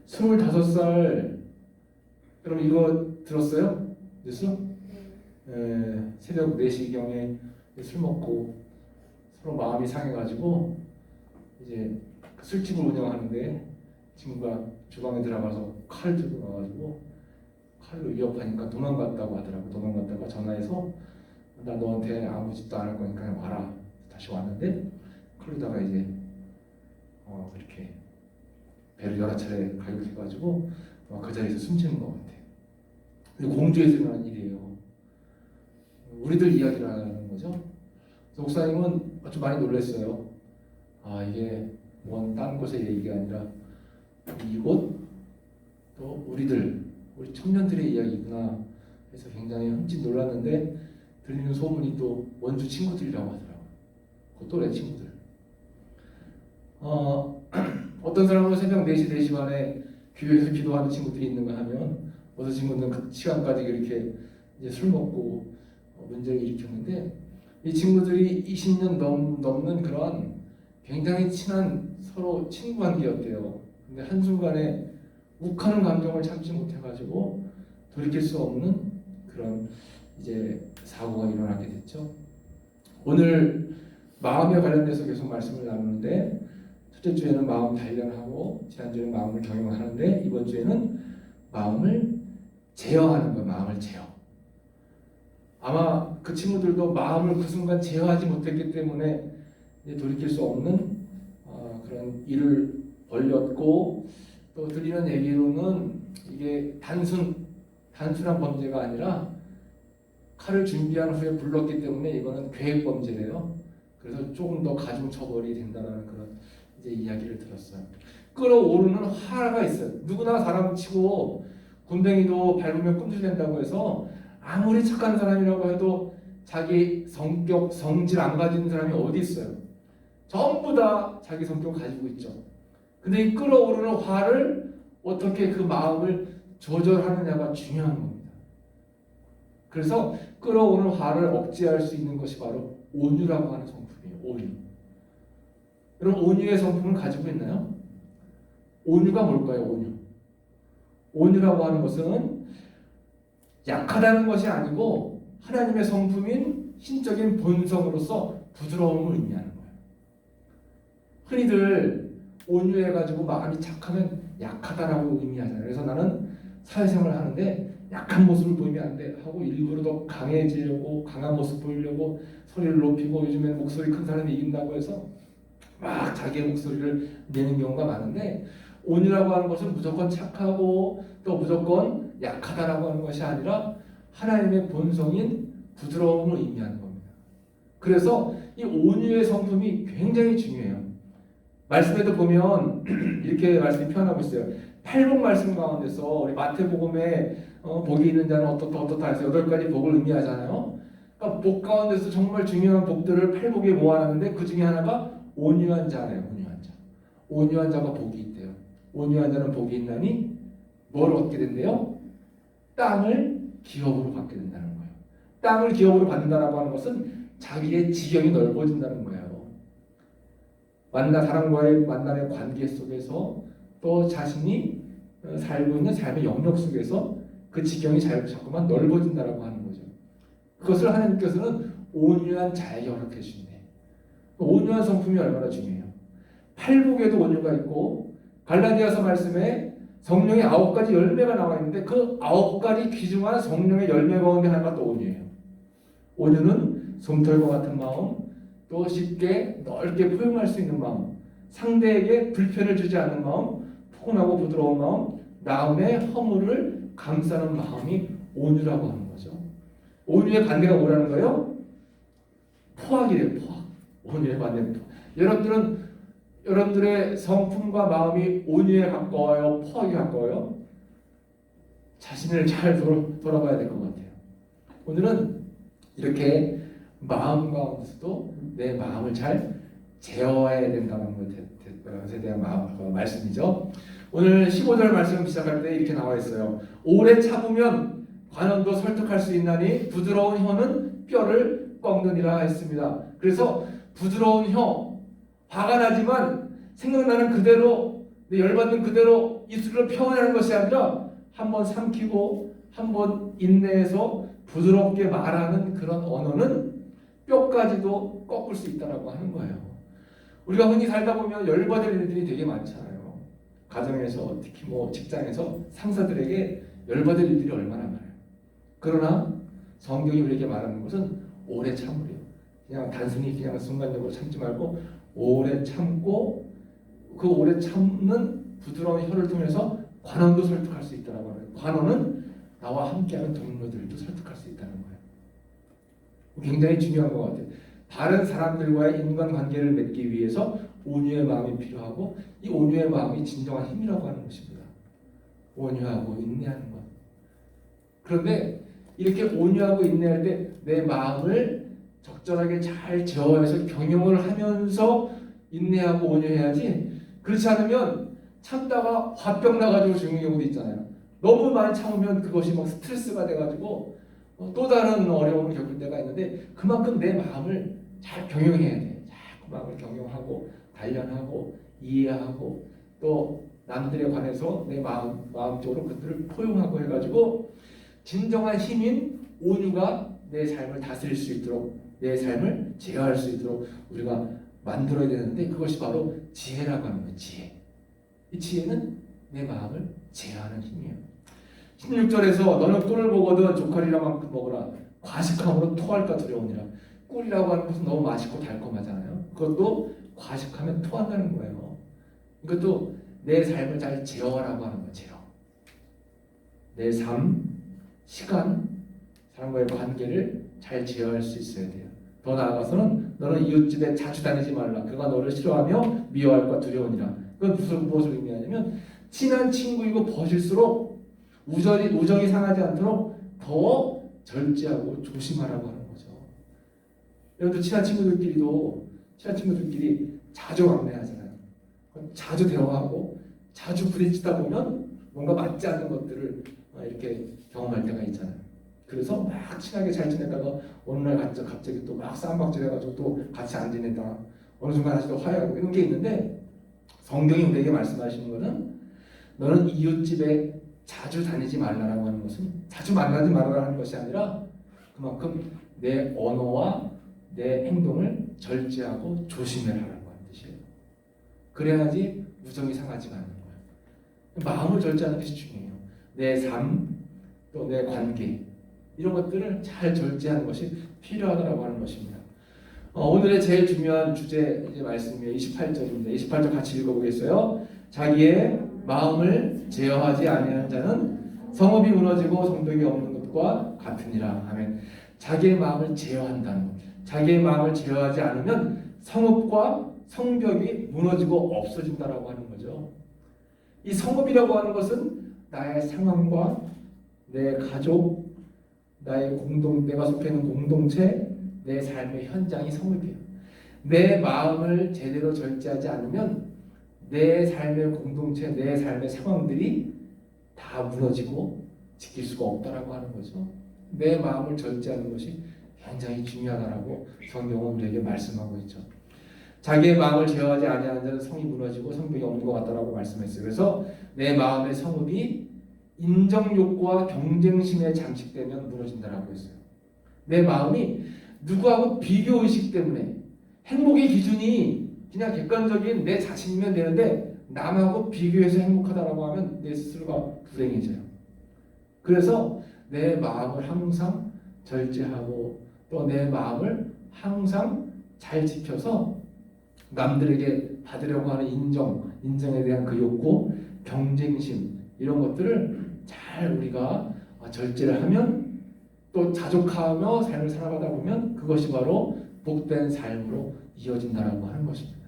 25살, 여러분 이거 들었어요? 뉴스? 새벽 4시경에 술 먹고 서로 마음이 상해가지고 이제 술집을 운영하는데 친구가 주방에 들어가서 칼 들고 나와가지고 칼로 위협하니까 도망갔다고 하더라고. 도망갔다가 전화해서 나 너한테 아무 짓도 안 할 거니까 그냥 와라. 다시 왔는데 그러다가 이제 이렇게 배를 여러 차례 가격해가지고 그 자리에서 숨지는 것 같아요. 근데 공주에서 일어난 일이에요. 우리들 이야기를 하는 거죠. 그래서 목사님은 좀 많이 놀랐어요. 이게 먼 딴 곳의 얘기가 아니라 이곳 또 우리 청년들의 이야기구나 해서 굉장히 흠칫 놀랐는데 들리는 소문이 또 원주 친구들이라고 하더라고요. 그 또래 친구들. 어떤 사람은 새벽 4시, 4시 반에 교회에서 기도하는 친구들이 있는가 하면 어떤 친구는 그 시간까지 이렇게 이제 술 먹고 문제를 일으켰는데 이 친구들이 20년 넘는 그런 굉장히 친한 서로 친구 관계였대요. 근데 한순간에 욱하는 감정을 참지 못해가지고 돌이킬 수 없는 그런 이제 사고가 일어나게 됐죠. 오늘 마음에 관련돼서 계속 말씀을 나누는데 첫째 주에는 마음 단련하고 지난주에는 마음을 경영하는데 이번 주에는 마음을 제어하는 거예요. 마음을 제어. 아마 그 친구들도 마음을 그 순간 제어하지 못했기 때문에 이제 돌이킬 수 없는 그런 일을 벌였고 또 들리는 얘기로는 이게 단순한 범죄가 아니라 칼을 준비한 후에 불렀기 때문에 이거는 계획 범죄래요. 그래서 조금 더 가중 처벌이 된다는 그런 이제 이야기를 들었어요. 끌어오르는 화가 있어요. 누구나 사람 치고 굼벵이도 밟으면 꿈틀댄다고 해서 아무리 착한 사람이라고 해도 자기 성격, 성질 안 가진 사람이 어디 있어요? 전부 다 자기 성격을 가지고 있죠. 근데 이 끌어오르는 화를 어떻게 그 마음을 조절하느냐가 중요한 겁니다. 그래서 끌어오르는 화를 억제할 수 있는 것이 바로 온유라고 하는 성품이에요. 온유. 여러분 온유의 성품을 가지고 있나요? 온유가 뭘까요? 온유. 온유라고 하는 것은 약하다는 것이 아니고 하나님의 성품인 신적인 본성으로서 부드러움을 의미하는 거예요. 흔히들 온유해가지고 마음이 착하면 약하다라고 의미하잖아요. 그래서 나는 사회생활을 하는데 약한 모습을 보이면 안 돼 하고 일부러 더 강해지려고 강한 모습 보이려고 소리를 높이고 요즘에는 목소리 큰 사람이 이긴다고 해서 막 자기의 목소리를 내는 경우가 많은데 온유라고 하는 것은 무조건 착하고 또 무조건 약하다라고 하는 것이 아니라 하나님의 본성인 부드러움을 의미하는 겁니다. 그래서 이 온유의 성품이 굉장히 중요해요. 말씀에도 보면 이렇게 말씀이 표현하고 있어요. 팔복 말씀 가운데서 우리 마태복음에 복이 있는 자는 어떻다 해서 8가지 복을 의미하잖아요. 그러니까 복 가운데서 정말 중요한 복들을 팔복에 모아놨는데 그 중에 하나가 온유한 자래요. 온유한 자. 온유한 자가 복이 있대요. 온유한 자는 복이 있나니 뭘 얻게 된대요? 땅을 기업으로 받게 된다는 거예요. 땅을 기업으로 받는다라고 하는 것은 자기의 지경이 넓어진다는 거예요. 사람과의 만남의 관계 속에서 또 자신이 살고 있는 삶의 영역 속에서 그 지경이 자꾸만 넓어진다라고 하는 거죠. 그것을 하나님께서는 온유한 자에게 허락해 주신대. 온유한 성품이 얼마나 중요해요. 팔복에도 온유가 있고 갈라디아서 말씀에 성령의 9가지 열매가 나와 있는데 그 9가지 귀중한 성령의 열매 가운데 하나가 또 온유예요. 온유는 솜털과 같은 마음, 또 쉽게 넓게 포용할 수 있는 마음, 상대에게 불편을 주지 않는 마음, 포근하고 부드러운 마음, 남의 허물을 감싸는 마음이 온유라고 하는 거죠. 온유의 반대가 뭐라는 거예요? 포악이래요. 포악. 온유의 반대는 포악. 여러분들의 성품과 마음이 온유에 가까워요? 포악에 가까워요? 자신을 잘 돌아봐야 될 것 같아요. 오늘은 이렇게 마음 가운데서도 내 마음을 잘 제어해야 된다는 것에 대한 말씀이죠. 오늘 15절 말씀 시작할 때 이렇게 나와 있어요. 오래 참으면 관원도 설득할 수 있나니 부드러운 혀는 뼈를 꺾느니라 했습니다. 그래서 부드러운 혀, 화가 나지만 생각나는 그대로, 열받는 그대로 입술로 표현하는 것이 아니라 한번 삼키고 한번 인내해서 부드럽게 말하는 그런 언어는 뼈까지도 꺾을 수 있다라고 하는 거예요. 우리가 흔히 살다 보면 열받을 일들이 되게 많잖아요. 가정에서 특히 뭐 직장에서 상사들에게 열받을 일들이 얼마나 많아요. 그러나 성경이 우리에게 말하는 것은 오래 참으래요. 그냥 단순히 그냥 순간적으로 참지 말고 오래 참고 그 오래 참는 부드러운 혀를 통해서 관원도 설득할 수 있다라고 하는 거예요. 관원은 나와 함께하는 동료들도 설득할 수 있다는 거예요. 굉장히 중요한 것 같아요. 다른 사람들과의 인간관계를 맺기 위해서 온유의 마음이 필요하고 이 온유의 마음이 진정한 힘이라고 하는 것입니다. 온유하고 인내하는 것. 그런데 이렇게 온유하고 인내할 때 내 마음을 적절하게 잘 제어해서 경영을 하면서 인내하고 온유해야지. 그렇지 않으면 참다가 화병 나가지고 죽는 경우도 있잖아요. 너무 많이 참으면 그것이 막 스트레스가 돼가지고 또 다른 어려움을 겪을 때가 있는데 그만큼 내 마음을 잘 경영해야 돼. 자꾸 마음을 경영하고 단련하고 이해하고 또 남들에 관해서 내 마음적으로 그들을 포용하고 해가지고 진정한 힘인 온유가 내 삶을 다스릴 수 있도록 내 삶을 제어할 수 있도록 우리가 만들어야 되는데 그것이 바로 지혜라고 하는 거예요. 지혜. 이 지혜는 내 마음을 제어하는 힘이에요. 16절에서 너는 꿀을 보거든 조카리라만큼 먹으라. 과식함으로 토할까 두려우니라. 꿀이라고 하는 것은 너무 맛있고 달콤하잖아요. 그것도 과식하면 토한다는 거예요. 이것도 내 삶을 잘 제어하라고 하는 거예요. 제어. 내 삶, 시간, 사람과의 관계를 잘 제어할 수 있어야 돼요. 더 나아가서는 너는 이웃집에 자주 다니지 말라. 그가 너를 싫어하며 미워할까 무서우니라. 그건 무엇을 의미하냐면 친한 친구이고 벗을수록 우정이 상하지 않도록 더 절제하고 조심하라고 하는 거죠. 여러분들 친한 친구들끼리 자주 왕래하잖아요. 자주 대화하고 자주 부딪히다 보면 뭔가 맞지 않는 것들을 이렇게 경험할 때가 있잖아요. 그래서 막 친하게 잘 지내다가 어느 날 갑자기 또 막 싸움박질해가지고 또 같이 안 지내다 어느 순간 다시 또 화해하고 이런 게 있는데 성경이 우리에게 말씀하시는 것은 너는 이웃집에 자주 다니지 말라라고 하는 것은 자주 만나지 말아라 하는 것이 아니라 그만큼 내 언어와 내 행동을 절제하고 조심해라라고 하는 뜻이에요. 그래야지 우정이 상하지가 않는 거예요. 마음을 절제하는 것이 중요해요. 내 삶, 또 내 관계 이런 것들을 잘 절제하는 것이 필요하다고 하는 것입니다. 오늘의 제일 중요한 주제 말씀이에요. 28절입니다. 28절 같이 읽어보겠어요. 자기의 마음을 제어하지 아니하는 자는 성읍이 무너지고 성벽이 없는 것과 같으니라. 아멘. 자기의 마음을 제어한다는 것. 자기의 마음을 제어하지 않으면 성읍과 성벽이 무너지고 없어진다라고 하는 거죠. 이 성읍이라고 하는 것은 나의 상황과 내 가족, 내가 속해 있는 공동체, 내 삶의 현장이 성읍이에요. 내 마음을 제대로 절제하지 않으면 내 삶의 공동체, 내 삶의 상황들이 다 무너지고 지킬 수가 없다라고 하는 거죠. 내 마음을 절제하는 것이 굉장히 중요하다라고 성경은 우리에게 말씀하고 있죠. 자기의 마음을 제어하지 아니하는 자는 성이 무너지고 성벽이 없는 것 같다라고 말씀했어요. 그래서 내 마음의 성읍이 인정욕구와 경쟁심에 장식되면 무너진다라고 했어요. 내 마음이 누구하고 비교의식 때문에 행복의 기준이 그냥 객관적인 내 자신이면 되는데 남하고 비교해서 행복하다라고 하면 내 스스로가 불행해져요. 그래서 내 마음을 항상 절제하고 또 내 마음을 항상 잘 지켜서 남들에게 받으려고 하는 인정에 대한 그 욕구, 경쟁심 이런 것들을 잘 우리가 절제를 하면 또 자족하며 삶을 살아가다 보면 그것이 바로 복된 삶으로 이어진다라고 하는 것입니다.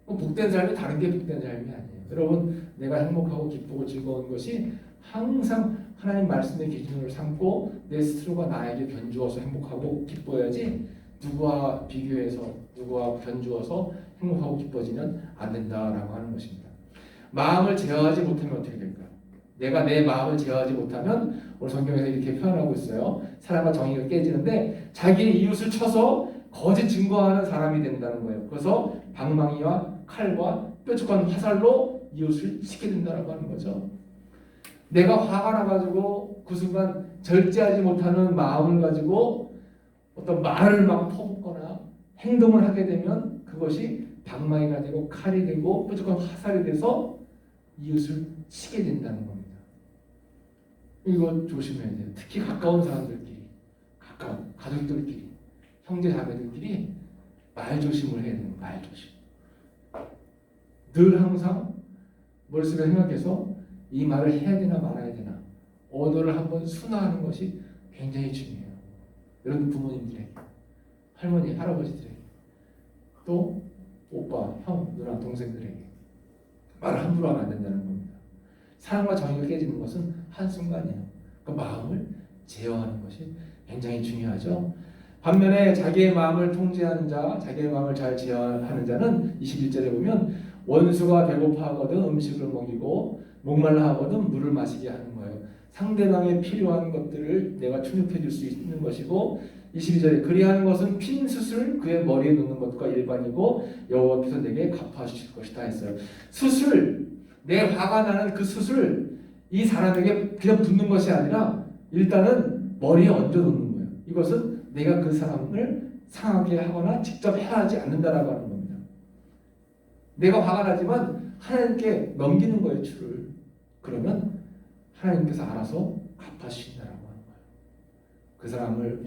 복된 삶이 다른 게 복된 삶이 아니에요. 여러분, 내가 행복하고 기쁘고 즐거운 것이 항상 하나님 말씀의 기준으로 삼고 내 스스로가 나에게 견주어서 행복하고 기뻐야지 누구와 비교해서 누구와 견주어서 행복하고 기뻐지면 안 된다라고 하는 것입니다. 마음을 제어하지 못하면 어떻게 될까요? 내가 내 마음을 제어하지 못하면 오늘 성경에서 이렇게 표현하고 있어요. 사람과 정의가 깨지는데 자기의 이웃을 쳐서 거짓 증거하는 사람이 된다는 거예요. 그래서 방망이와 칼과 뾰족한 화살로 이웃을 치게 된다라고 하는 거죠. 내가 화가 나가지고 그 순간 절제하지 못하는 마음을 가지고 어떤 말을 막 퍼붓거나 행동을 하게 되면 그것이 방망이가 되고 칼이 되고 뾰족한 화살이 돼서 이웃을 치게 된다는 겁니다. 이거 조심해야 돼요. 특히 가까운 사람들끼리, 가까운 가족들끼리, 형제 자매들끼리 말 조심을 해야 돼요. 말 조심. 늘 항상 머릿속에 생각해서 이 말을 해야 되나 말아야 되나 언어를 한번 순화하는 것이 굉장히 중요해요. 여러분 부모님들에게, 할머니, 할아버지들에게, 또 오빠, 형, 누나, 동생들에게 말을 함부로 하면 안 된다는 겁니다. 사랑과 정의가 깨지는 것은 한순간이에요. 그 마음을 제어하는 것이 굉장히 중요하죠. 반면에 자기의 마음을 통제하는 자, 자기의 마음을 잘 제어하는 자는 21절에 보면 원수가 배고파하거든 음식을 먹이고 목말라 하거든 물을 마시게 하는 거예요. 상대방에 필요한 것들을 내가 충족해 줄 수 있는 것이고 22절에 그리하는 것은 핀 숯을 그의 머리에 놓는 것과 일반이고 여호와께서 내게 갚아주실 것이다 했어요. 숯을, 내 화가 나는 그 숯을 이 사람에게 그냥 붓는 것이 아니라 일단은 머리에 얹어 놓는 거예요. 이것은 내가 그 사람을 상하게 하거나 직접 해하지 않는다라고 하는 겁니다. 내가 화가 나지만 하나님께 넘기는 거예요, 추를. 그러면 하나님께서 알아서 갚아주신다라고 하는 거예요. 그 사람을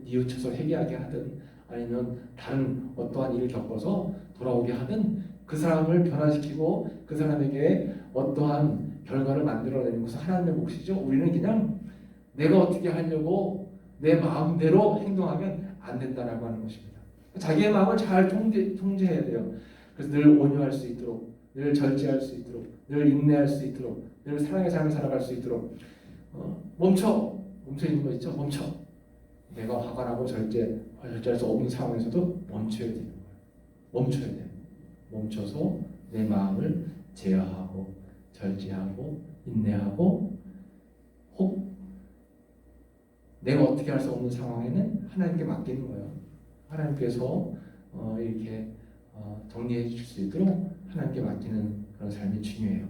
뉘우쳐서 회개하게 하든 아니면 다른 어떠한 일을 겪어서 돌아오게 하든 그 사람을 변화시키고 그 사람에게 어떠한 결과를 만들어내는 것은 하나님의 몫이죠. 우리는 그냥 내가 어떻게 하려고 내 마음대로 행동하면 안 된다라고 하는 것입니다. 자기의 마음을 잘 통제해야 돼요. 그래서 늘 온유할 수 있도록, 늘 절제할 수 있도록, 늘 인내할 수 있도록, 늘 사랑의 삶을 살아갈 수 있도록 멈춰 있는 거 있죠? 멈춰. 내가 화가 나고 절제할 수 없는 상황에서도 멈춰야 되는 거예요. 멈춰야 돼요. 멈춰서 내 마음을 제어하고 절제하고 인내하고 혹 내가 어떻게 할 수 없는 상황에는 하나님께 맡기는 거예요. 하나님께서 이렇게 정리해 주실 수 있도록 하나님께 맡기는 그런 삶이 중요해요.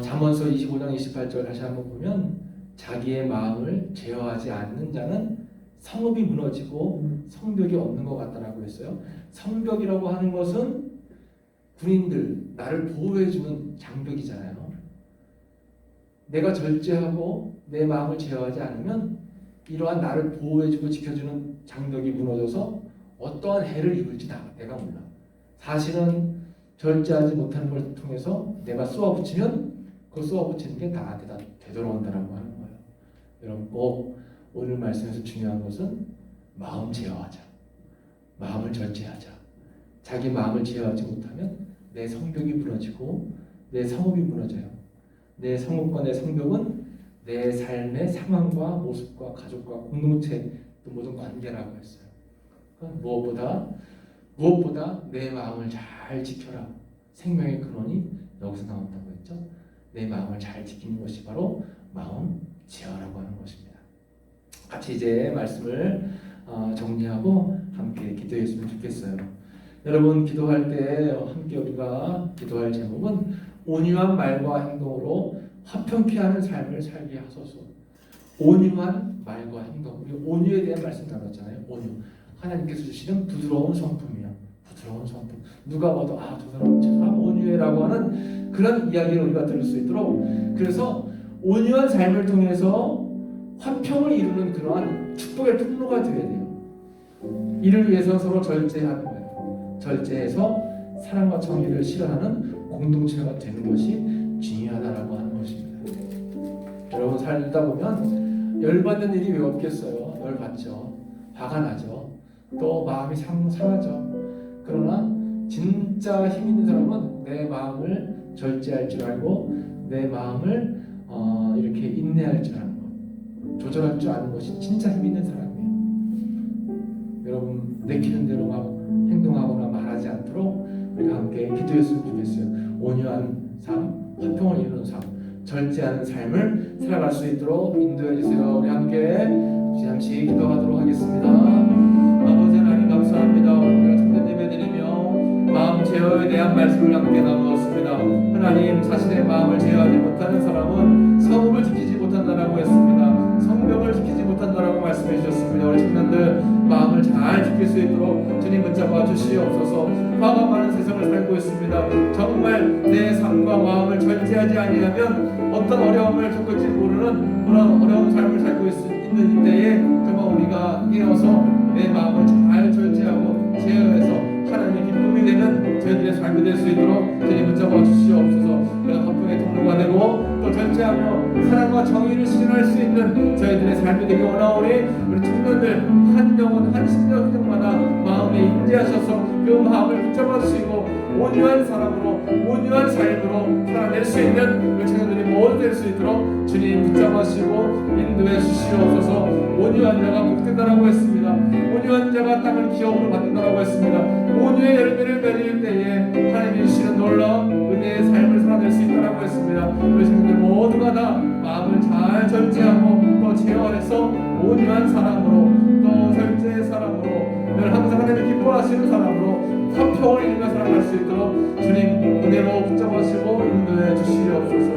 잠언서 25장 28절 다시 한번 보면 자기의 마음을 제어하지 않는 자는 성읍이 무너지고 성벽이 없는 것 같다라고 했어요. 성벽이라고 하는 것은 군인들, 나를 보호해주는 장벽이잖아요. 내가 절제하고 내 마음을 제어하지 않으면 이러한 나를 보호해주고 지켜주는 장벽이 무너져서 어떠한 해를 입을지 내가 몰라. 사실은 절제하지 못하는 걸 통해서 내가 쏘아붙이면 그 쏘아붙이는 게 나한테 다 되돌아온다라고 하는 거예요. 여러분 꼭 오늘 말씀에서 중요한 것은 마음 제어하자. 마음을 절제하자. 자기 마음을 제어하지 못하면 내 성벽이 무너지고 내 성읍이 무너져요. 내 성읍과 내 성벽은 내 삶의 상황과 모습과 가족과 공동체 또 모든 관계라고 했어요. 그러니까 무엇보다 내 마음을 잘 지켜라. 생명의 근원이 여기서 나온다고 했죠. 내 마음을 잘 지키는 것이 바로 마음 제어라고 하는 것입니다. 같이 이제 말씀을 정리하고 함께 기도했으면 좋겠어요. 여러분 기도할 때 함께 우리가 기도할 제목은 온유한 말과 행동으로 화평케 하는 삶을 살게 하소서. 온유한 말과 행동. 우리 온유에 대한 말씀 나눴잖아요. 온유. 하나님께서 주시는 부드러운 성품이야. 부드러운 성품. 누가 봐도 저 사람 참 온유해라고 하는 그런 이야기를 우리가 들을 수 있도록, 그래서 온유한 삶을 통해서 화평을 이루는 그러한 축복의 통로가 되어야 돼요. 이를 위해서 서로 절제하는 거예요. 절제해서 사랑과 정의를 실현하는 공동체가 되는 것이 중요하다라고 하는 것입니다. 여러분 살다 보면 열받는 일이 왜 없겠어요? 열받죠. 화가 나죠. 또 마음이 상하죠. 그러나 진짜 힘 있는 사람은 내 마음을 절제할 줄 알고 내 마음을 이렇게 인내할 줄 아는 것, 조절할 줄 아는 것이 진짜 힘 있는 사람이에요. 여러분 내키는 대로 막 행동하거나 말하지 않도록 우리가 함께 기도했으면 좋겠어요. 온유한 삶, 화평을 이루는 삶, 절제하는 삶을 살아갈 수 있도록 인도해 주세요. 우리 함께 잠시 기도하도록 하겠습니다. 아버지 하나님 감사합니다. 오늘 찬양 예배드리며 마음 제어해 오늘도 대한 말씀을 함께 나누었습니다. 하나님, 자신의 마음을 제어하지 못하는 사람은 성읍을 지키지 못한다라고 했습니다. 성벽을 지키지 못한다라고 말씀해 주셨습니다. 우리 청년들 마음을 잘 지킬 수 있도록 주님 붙잡아 주시옵소서. 화가 많은 세상을 살고 있습니다. 정말 내 삶과 마음을 절제하지 아니하면 어떤 어려움을 겪을지 모르는 그런 어려운 삶을 살고 있는 이때에 정말 우리가 깨어서 내 마음을 잘 절제하고 제어해서 하나님의 기쁨이 되는 저희들의 삶이 될 수 있도록 주님 붙잡아 주시옵소서. 그래서 화평의 통로가 되고 또 절제하며 사랑과 정의를 실현할 수 있는 저희들의 삶이 되기 원하오니 우리 청년들 한 영혼 한 심령마다 마음에 임재하셔서 그 마음을 붙잡아 주시고 온유한 사람으로 온유한 삶으로 살아낼 수 있는 우리 청년들이 모두 될 수 있도록 주님 붙잡아주시고 인도해 주시옵소서. 온유한 자가 복된다라고 했습니다. 온유한 자가 땅을 기업으로 받는다라고 했습니다. 온유의 열매를 맺을 때에 하나님이 주시는 놀라운 은혜의 삶을 살아낼 수 있다라고 했습니다. 우리 친구들 모두가 다 마음을 잘 절제하고 또 제어해서 온유한 사람으로 또 절제의 사람으로 늘 항상 하나님을 기뻐하시는 사람으로 화평을 이루며 살아갈 수 있도록 주님 은혜로 붙잡아주시고 인도해 주시옵소서.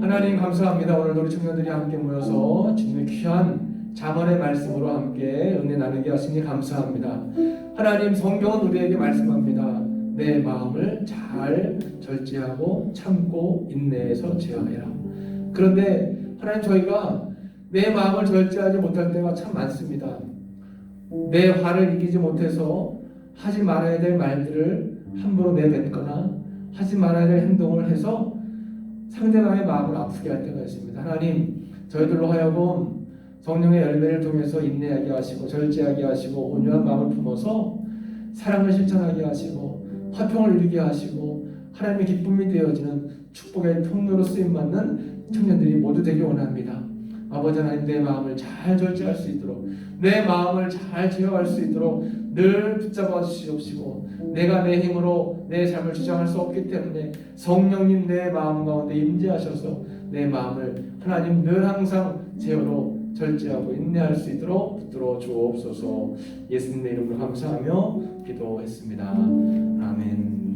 하나님 감사합니다. 오늘도 우리 청년들이 함께 모여서 주님의 귀한 잠언의 말씀으로 함께 은혜 나누게 하시니 감사합니다. 하나님, 성경은 우리에게 말씀합니다. 내 마음을 잘 절제하고 참고 인내해서 제어해라. 그런데 하나님, 저희가 내 마음을 절제하지 못할 때가 참 많습니다. 내 화를 이기지 못해서 하지 말아야 될 말들을 함부로 내뱉거나 하지 말아야 될 행동을 해서 상대방의 마음을 아프게 할 때가 있습니다. 하나님, 저희들로 하여금 성령의 열매를 통해서 인내하게 하시고 절제하게 하시고 온유한 마음을 품어서 사랑을 실천하게 하시고 화평을 이루게 하시고 하나님의 기쁨이 되어지는 축복의 통로로 쓰임받는 청년들이 모두 되기 원합니다. 아버지 하나님, 내 마음을 잘 절제할 수 있도록 내 마음을 잘 제어할 수 있도록 늘 붙잡아 주시옵시고 내가 내 힘으로 내 삶을 주장할 수 없기 때문에 성령님 내 마음 가운데 임재하셔서 내 마음을 하나님 늘 항상 제어로 절제하고 인내할 수 있도록 붙들어 주옵소서. 예수님의 이름으로 감사하며 기도했습니다. 아멘.